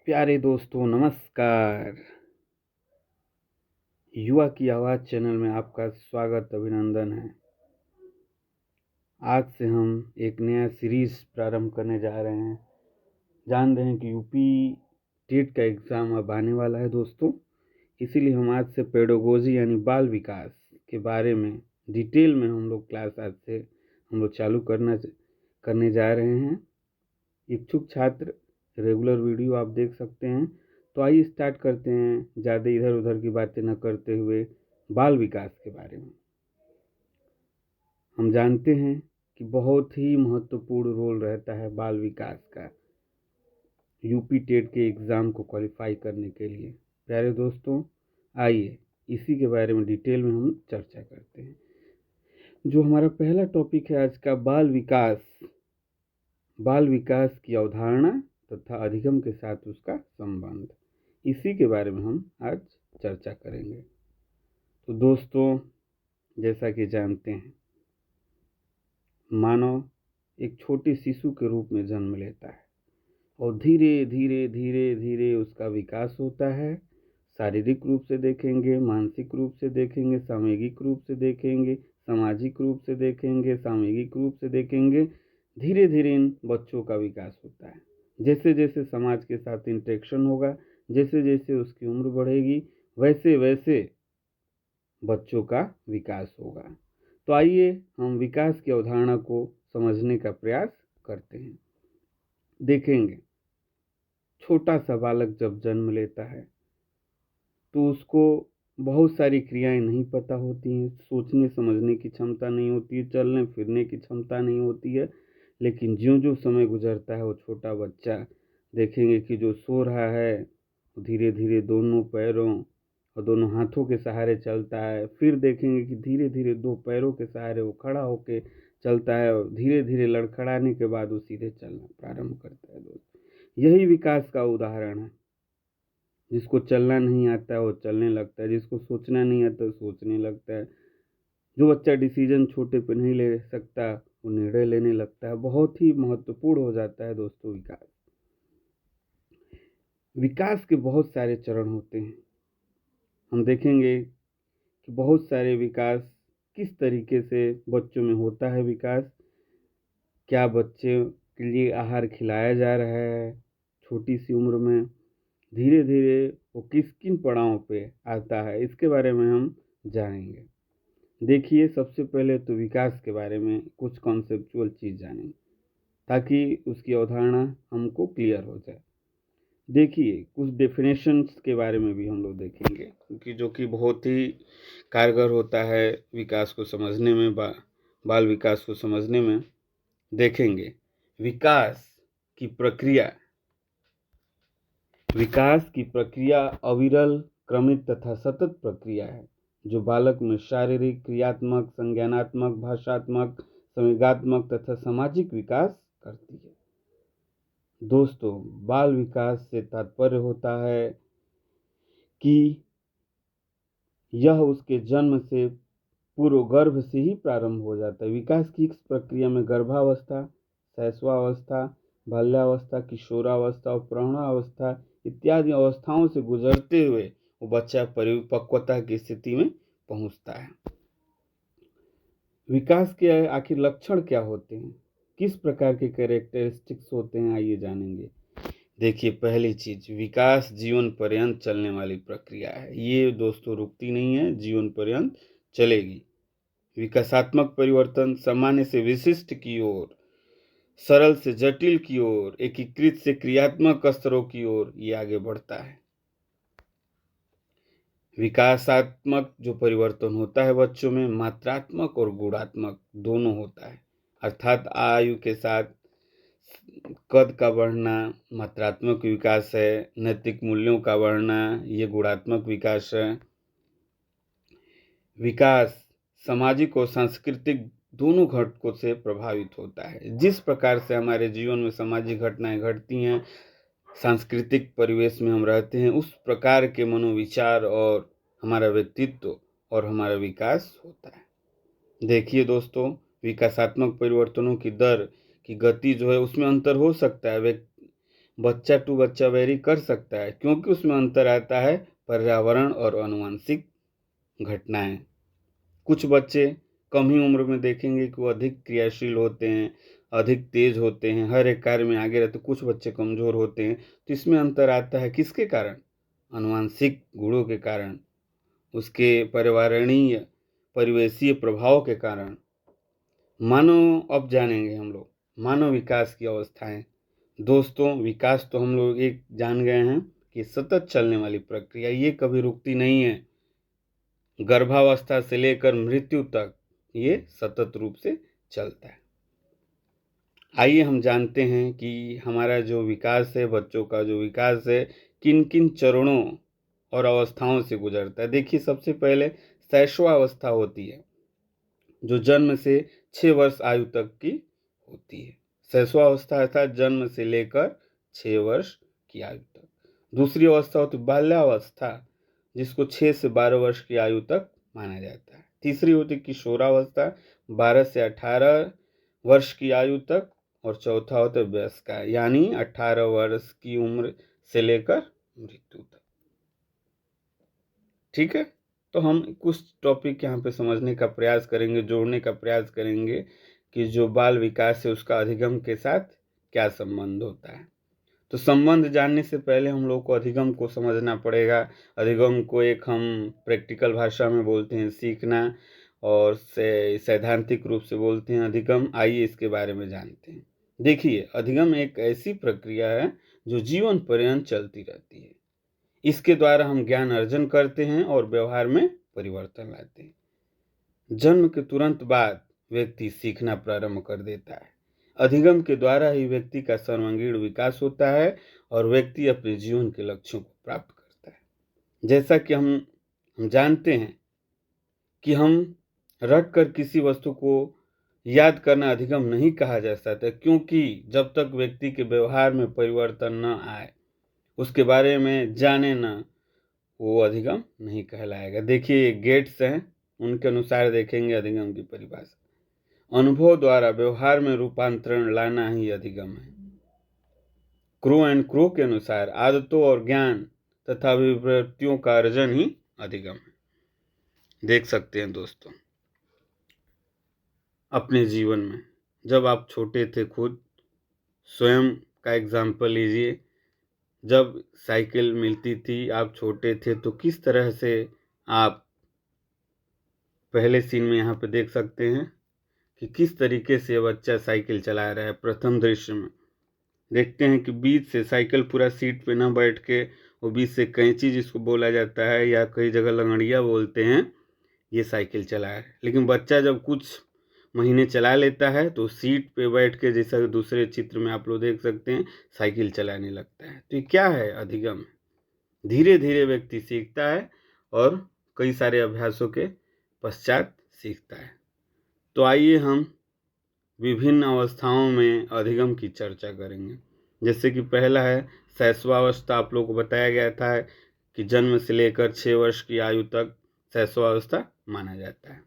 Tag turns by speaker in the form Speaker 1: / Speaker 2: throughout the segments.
Speaker 1: प्यारे दोस्तों नमस्कार। युवा की आवाज़ चैनल में आपका स्वागत अभिनंदन है। आज से हम एक नया सीरीज़ प्रारंभ करने जा रहे हैं। जान रहे हैं कि यूपी टेट का एग्ज़ाम अब आने वाला है दोस्तों, इसीलिए हम आज से पेडागोजी यानी बाल विकास के बारे में डिटेल में हम लोग क्लास आज से हम लोग चालू करने जा रहे हैं। इच्छुक छात्र रेगुलर वीडियो आप देख सकते हैं। तो आइए स्टार्ट करते हैं, ज़्यादा इधर उधर की बातें न करते हुए बाल विकास के बारे में। हम जानते हैं कि बहुत ही महत्वपूर्ण रोल रहता है बाल विकास का यूपी टेट के एग्ज़ाम को क्वालिफाई करने के लिए। प्यारे दोस्तों, आइए इसी के बारे में डिटेल में हम चर्चा करते हैं। जो हमारा पहला टॉपिक है आज का, बाल विकास की अवधारणा तथा अधिगम के साथ उसका संबंध, इसी के बारे में हम आज चर्चा करेंगे। तो दोस्तों, जैसा कि जानते हैं, मानव एक छोटे शिशु के रूप में जन्म लेता है और धीरे धीरे धीरे धीरे उसका विकास होता है। शारीरिक रूप से देखेंगे, मानसिक रूप से देखेंगे, सामूहिक रूप से देखेंगे, सामाजिक रूप से देखेंगे, सामूहिक रूप से देखेंगे। धीरे धीरे इन बच्चों का विकास होता है। जैसे जैसे समाज के साथ इंटरेक्शन होगा, जैसे जैसे उसकी उम्र बढ़ेगी, वैसे वैसे बच्चों का विकास होगा। तो आइए हम विकास की अवधारणा को समझने का प्रयास करते हैं। देखेंगे, छोटा सा बालक जब जन्म लेता है तो उसको बहुत सारी क्रियाएं नहीं पता होती हैं, सोचने समझने की क्षमता नहीं होती है, चलने फिरने की क्षमता नहीं होती है। लेकिन ज्यों ज्यों समय गुजरता है, वो छोटा बच्चा देखेंगे कि जो सो रहा है धीरे धीरे दोनों पैरों और दोनों हाथों के सहारे चलता है। फिर देखेंगे कि धीरे धीरे दो पैरों के सहारे वो खड़ा होके चलता है और धीरे धीरे लड़खड़ाने के बाद वो सीधे चलना प्रारंभ करता है। दोस्त, यही विकास का उदाहरण है। जिसको चलना नहीं आता है वो चलने लगता है, जिसको सोचना नहीं आता वो सोचने लगता है। जो बच्चा डिसीजन छोटे पे नहीं ले सकता वो निर्णय लेने लगता है। बहुत ही महत्वपूर्ण हो जाता है दोस्तों विकास। विकास के बहुत सारे चरण होते हैं। हम देखेंगे कि बहुत सारे विकास किस तरीके से बच्चों में होता है विकास। क्या बच्चे के लिए आहार खिलाया जा रहा है छोटी सी उम्र में, धीरे धीरे वो किस किन पड़ावों पे आता है, इसके बारे में हम जानेंगे। देखिए, सबसे पहले तो विकास के बारे में कुछ कॉन्सेप्चुअल चीज़ जानें ताकि उसकी अवधारणा हमको क्लियर हो जाए। देखिए, कुछ डेफिनेशंस के बारे में भी हम लोग देखेंगे क्योंकि जो कि बहुत ही कारगर होता है विकास को समझने में, बाल विकास को समझने में। देखेंगे, विकास की प्रक्रिया अविरल, क्रमिक तथा सतत प्रक्रिया है जो बालक में शारीरिक, क्रियात्मक, संज्ञानात्मक, भाषात्मक, संवेगात्मक तथा सामाजिक विकास करती है। दोस्तों, बाल विकास से तात्पर्य होता है कि यह उसके जन्म से पूर्व गर्भ से ही प्रारंभ हो जाता है। विकास की इस प्रक्रिया में गर्भावस्था, शैशवावस्था, बाल्यावस्था, किशोरावस्था और प्रौढ़ावस्था इत्यादि अवस्थाओं से गुजरते हुए वो बच्चा परिपक्वता की स्थिति में पहुंचता है। विकास के आखिर लक्षण क्या होते हैं, किस प्रकार के कैरेक्टरिस्टिक्स होते हैं, आइए जानेंगे। देखिए, पहली चीज, विकास जीवन पर्यंत चलने वाली प्रक्रिया है। ये दोस्तों रुकती नहीं है, जीवन पर्यंत चलेगी। विकासात्मक परिवर्तन सामान्य से विशिष्ट की ओर, सरल से जटिल की ओर, एकीकृत से क्रियात्मक स्तरों की ओर ये आगे बढ़ता है। विकासात्मक जो परिवर्तन होता है बच्चों में, मात्रात्मक और गुणात्मक दोनों होता है। अर्थात आयु के साथ कद का बढ़ना मात्रात्मक विकास है, नैतिक मूल्यों का बढ़ना ये गुणात्मक विकास है। विकास सामाजिक और सांस्कृतिक दोनों घटकों से प्रभावित होता है। जिस प्रकार से हमारे जीवन में सामाजिक घटनाएं घटती हैं, सांस्कृतिक परिवेश में हम रहते हैं, उस प्रकार के मनोविचार और हमारा व्यक्तित्व और हमारा विकास होता है। देखिए दोस्तों, विकासात्मक परिवर्तनों की दर की गति जो है उसमें अंतर हो सकता है बच्चा टू बच्चा वेरी कर सकता है, क्योंकि उसमें अंतर आता है पर्यावरण और आनुवंशिक घटनाएं। कुछ बच्चे कम ही उम्र में देखेंगे कि वो अधिक क्रियाशील होते हैं, अधिक तेज होते हैं, हर एक कार्य में आगे रहते। कुछ बच्चे कमजोर होते हैं। तो इसमें अंतर आता है किसके कारण? आनुवंशिक गुणों के कारण, उसके पर्यावरणीय परिवेशीय प्रभाव के कारण। मानव, अब जानेंगे हम लोग मानव विकास की अवस्थाएं। दोस्तों, विकास तो हम लोग एक जान गए हैं कि सतत चलने वाली प्रक्रिया, ये कभी रुकती नहीं है। गर्भावस्था से लेकर मृत्यु तक ये सतत रूप से चलता है। आइए हम जानते हैं कि हमारा जो विकास है, बच्चों का जो विकास है, किन किन चरणों और अवस्थाओं से गुजरता है। देखिए, सबसे पहले शैशवावस्था होती है, जो जन्म से 6 वर्ष आयु तक की होती है। शैशवावस्था अर्थात जन्म से लेकर 6 वर्ष की आयु तक। दूसरी अवस्था होती है बाल्यावस्था, जिसको 6 से 12 वर्ष की आयु तक माना जाता है। तीसरी होती है किशोरावस्था, 12 से 18 वर्ष की आयु तक। और चौथा होता है वयस्का, यानी 18 वर्ष की उम्र से लेकर मृत्यु तक। ठीक है, तो हम कुछ टॉपिक यहाँ पे समझने का प्रयास करेंगे, जोड़ने का प्रयास करेंगे कि जो बाल विकास है उसका अधिगम के साथ क्या संबंध होता है। तो संबंध जानने से पहले हम लोग को अधिगम को समझना पड़ेगा। अधिगम को एक हम प्रैक्टिकल भाषा में बोलते हैं सीखना, और सैद्धांतिक रूप से बोलते हैं अधिगम। आइए इसके बारे में जानते हैं। देखिए, अधिगम एक ऐसी प्रक्रिया है जो जीवन पर्यंत चलती रहती है। इसके द्वारा हम ज्ञान अर्जन करते हैं और व्यवहार में परिवर्तन लाते हैं। जन्म के तुरंत बाद व्यक्ति सीखना प्रारंभ कर देता है। अधिगम के द्वारा ही व्यक्ति का सर्वांगीण विकास होता है और व्यक्ति अपने जीवन के लक्ष्यों को प्राप्त करता है। जैसा कि हम जानते हैं कि हम रट कर किसी वस्तु को याद करना अधिगम नहीं कहा जा सकता, क्योंकि जब तक व्यक्ति के व्यवहार में परिवर्तन न आए, उसके बारे में जाने न, वो अधिगम नहीं कहलाएगा। देखिए, गेट्स हैं, उनके अनुसार देखेंगे अधिगम की परिभाषा। अनुभव द्वारा व्यवहार में रूपांतरण लाना ही अधिगम है। क्रो एंड क्रो के अनुसार आदतों और ज्ञान तथा अभिव्यक्तियों का अर्जन ही अधिगम है। देख सकते हैं दोस्तों, अपने जीवन में जब आप छोटे थे, खुद स्वयं का एग्जाम्पल लीजिए। जब साइकिल मिलती थी, आप छोटे थे, तो किस तरह से आप पहले सीन में यहाँ पे देख सकते हैं कि किस तरीके से बच्चा साइकिल चला रहा है। प्रथम दृश्य में देखते हैं कि बीच से साइकिल पूरा सीट पे न बैठ के, वो बीच से कैंची जिसको बोला जाता है या कई जगह लंगड़िया बोलते हैं, ये साइकिल चला है। लेकिन बच्चा जब कुछ महीने चला लेता है तो सीट पे बैठ के, जैसा दूसरे चित्र में आप लोग देख सकते हैं, साइकिल चलाने लगता है। तो ये क्या है? अधिगम। धीरे धीरे व्यक्ति सीखता है और कई सारे अभ्यासों के पश्चात सीखता है। तो आइए हम विभिन्न अवस्थाओं में अधिगम की चर्चा करेंगे। जैसे कि पहला है शैशवावस्था। आप लोगों को बताया गया था कि जन्म से लेकर 6 वर्ष की आयु तक शैशवावस्था माना जाता है।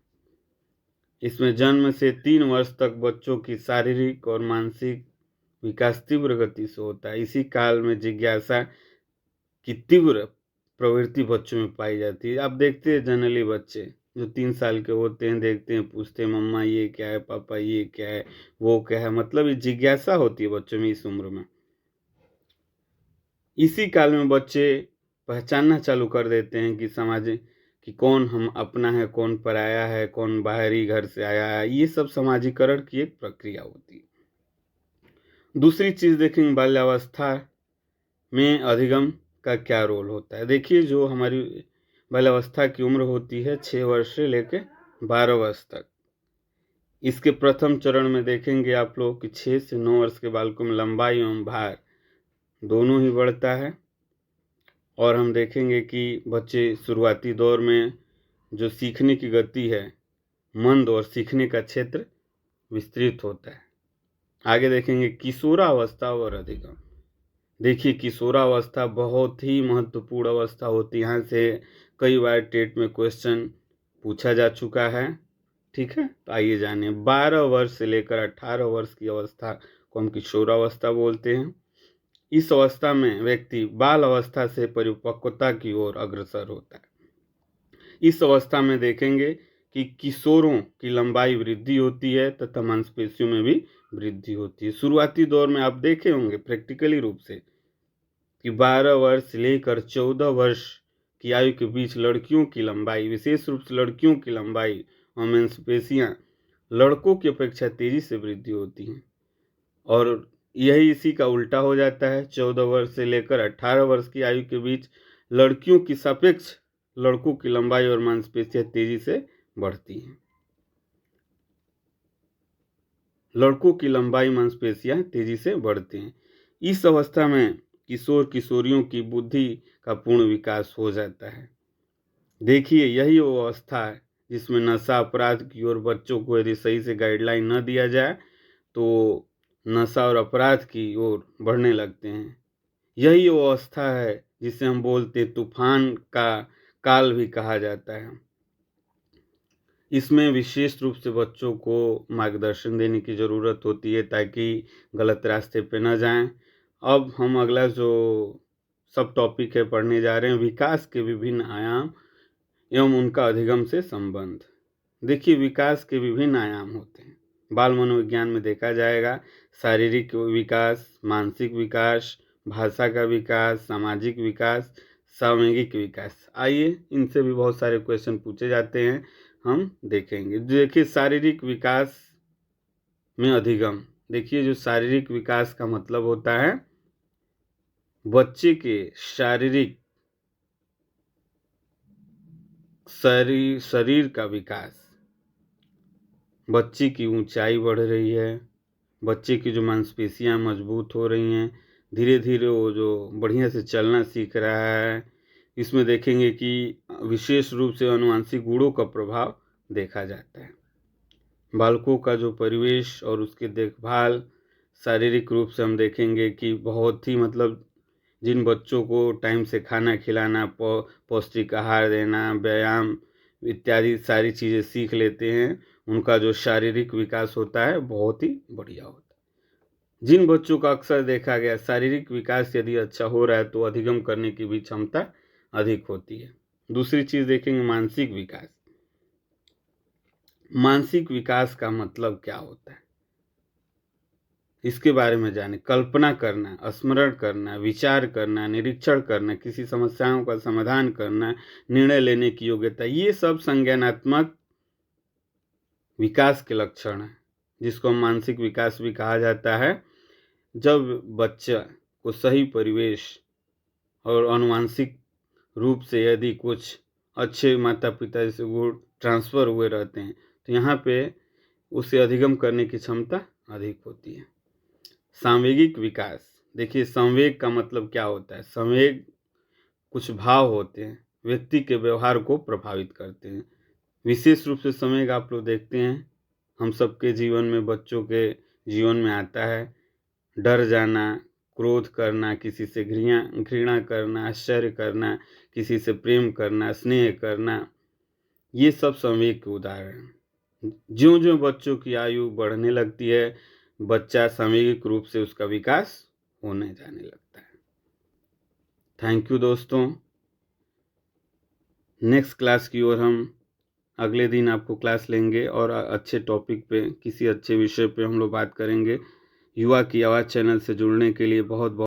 Speaker 1: इसमें जन्म से 3 वर्ष तक बच्चों की शारीरिक और मानसिक विकास तीव्र गति से होता है। इसी काल में जिज्ञासा की तीव्र प्रवृत्ति बच्चों में पाई जाती है। आप देखते हैं जनरली बच्चे जो 3 साल के होते हैं, देखते हैं, पूछते हैं मम्मा ये क्या है, पापा ये क्या है, वो क्या है। मतलब ये जिज्ञासा होती है बच्चों में इस उम्र में। इसी काल में बच्चे पहचानना चालू कर देते हैं कि समाज कि कौन हम अपना है, कौन पराया है, कौन बाहरी घर से आया है। ये सब समाजीकरण की एक प्रक्रिया होती है। दूसरी चीज देखेंगे, बाल्यावस्था में अधिगम का क्या रोल होता है। देखिए, जो हमारी बाल्यावस्था की उम्र होती है 6 वर्ष से लेकर 12 वर्ष तक, इसके प्रथम चरण में देखेंगे आप लोग कि 6 से 9 वर्ष के बालकों में लंबाई एवं भार दोनों ही बढ़ता है। और हम देखेंगे कि बच्चे शुरुआती दौर में जो सीखने की गति है मंद और सीखने का क्षेत्र विस्तृत होता है। आगे देखेंगे किशोरावस्था और अधिगम। देखिए, किशोरावस्था बहुत ही महत्वपूर्ण अवस्था होती है। यहाँ से कई बार टेट में क्वेश्चन पूछा जा चुका है। ठीक है, तो आइए जानिए। 12 वर्ष से लेकर 18 वर्ष की अवस्था को हम किशोरावस्था बोलते हैं। इस अवस्था में व्यक्ति बाल अवस्था से परिपक्वता की ओर अग्रसर होता है। इस अवस्था में देखेंगे कि किशोरों की लंबाई वृद्धि होती है तथा मांसपेशियों में भी वृद्धि होती है। शुरुआती दौर में आप देखे होंगे प्रैक्टिकली रूप से कि 12 वर्ष लेकर 14 वर्ष की आयु के बीच लड़कियों की लंबाई, विशेष रूप से लड़कियों की लंबाई और मांसपेशियां लड़कों की अपेक्षा तेजी से वृद्धि होती हैं, और यही इसी का उल्टा हो जाता है। 14 वर्ष से लेकर 18 वर्ष की आयु के बीच लड़कियों की सापेक्ष लड़कों की लंबाई और मांसपेशियां तेजी से बढ़ती हैं। लड़कों की लंबाई मांसपेशियां तेजी से बढ़ती हैं। इस अवस्था में किशोर किशोरियों की बुद्धि का पूर्ण विकास हो जाता है। देखिए, यही वो अवस्था है जिसमें नशा अपराध की ओर बच्चों को यदि सही से गाइडलाइन न दिया जाए तो नशा और अपराध की ओर बढ़ने लगते हैं। यही वो अवस्था है जिसे हम बोलते तूफान का काल भी कहा जाता है। इसमें विशेष रूप से बच्चों को मार्गदर्शन देने की ज़रूरत होती है ताकि गलत रास्ते पे न जाएं। अब हम अगला जो सब टॉपिक है पढ़ने जा रहे हैं, विकास के विभिन्न आयाम एवं उनका अधिगम से संबंध। देखिए, विकास के विभिन्न आयाम होते हैं। बाल मनोविज्ञान में देखा जाएगा शारीरिक विकास, मानसिक विकास, भाषा का विकास, सामाजिक विकास, सामूहिक विकास। आइए, इनसे भी बहुत सारे क्वेश्चन पूछे जाते हैं, हम देखेंगे। देखिए, शारीरिक विकास में अधिगम। देखिए, जो शारीरिक विकास का मतलब होता है बच्चे के शारीरिक शरीर का विकास। बच्चे की ऊंचाई बढ़ रही है, बच्चे की जो मांसपेशियां मजबूत हो रही हैं, धीरे धीरे वो जो बढ़िया से चलना सीख रहा है। इसमें देखेंगे कि विशेष रूप से आनुवंशिक गुणों का प्रभाव देखा जाता है। बालकों का जो परिवेश और उसकी देखभाल, शारीरिक रूप से हम देखेंगे कि बहुत ही मतलब जिन बच्चों को टाइम से खाना खिलाना, पौष्टिक आहार देना, व्यायाम इत्यादि सारी चीज़ें सीख लेते हैं, उनका जो शारीरिक विकास होता है बहुत ही बढ़िया होता है। जिन बच्चों का अक्सर देखा गया शारीरिक विकास यदि अच्छा हो रहा है तो अधिगम करने की भी क्षमता अधिक होती है। दूसरी चीज़ देखेंगे मानसिक विकास। मानसिक विकास का मतलब क्या होता है, इसके बारे में जाने। कल्पना करना, स्मरण करना, विचार करना, निरीक्षण करना, किसी समस्याओं का समाधान करना, निर्णय लेने की योग्यता, ये सब संज्ञानात्मक विकास के लक्षण हैं, जिसको मानसिक विकास भी कहा जाता है। जब बच्चा को सही परिवेश और आनुवंशिक रूप से यदि कुछ अच्छे माता पिता से गुण ट्रांसफ़र हुए रहते हैं तो यहाँ पे उसे अधिगम करने की क्षमता अधिक होती है। सांवेगिक विकास। देखिए, संवेग का मतलब क्या होता है। संवेग कुछ भाव होते हैं, व्यक्ति के व्यवहार को प्रभावित करते हैं। विशेष रूप से संवेग आप लोग देखते हैं हम सबके जीवन में, बच्चों के जीवन में आता है। डर जाना, क्रोध करना, किसी से घृणा करना, आश्चर्य करना, किसी से प्रेम करना, स्नेह करना, ये सब संवेग के उदाहरण हैं। ज्यों ज्यों बच्चों की आयु बढ़ने लगती है, बच्चा सामूहिक रूप से उसका विकास होने जाने लगता है। थैंक यू दोस्तों। नेक्स्ट क्लास की ओर हम अगले दिन आपको क्लास लेंगे और अच्छे टॉपिक पे, किसी अच्छे विषय पे हम लोग बात करेंगे। युवा की आवाज़ चैनल से जुड़ने के लिए बहुत बहुत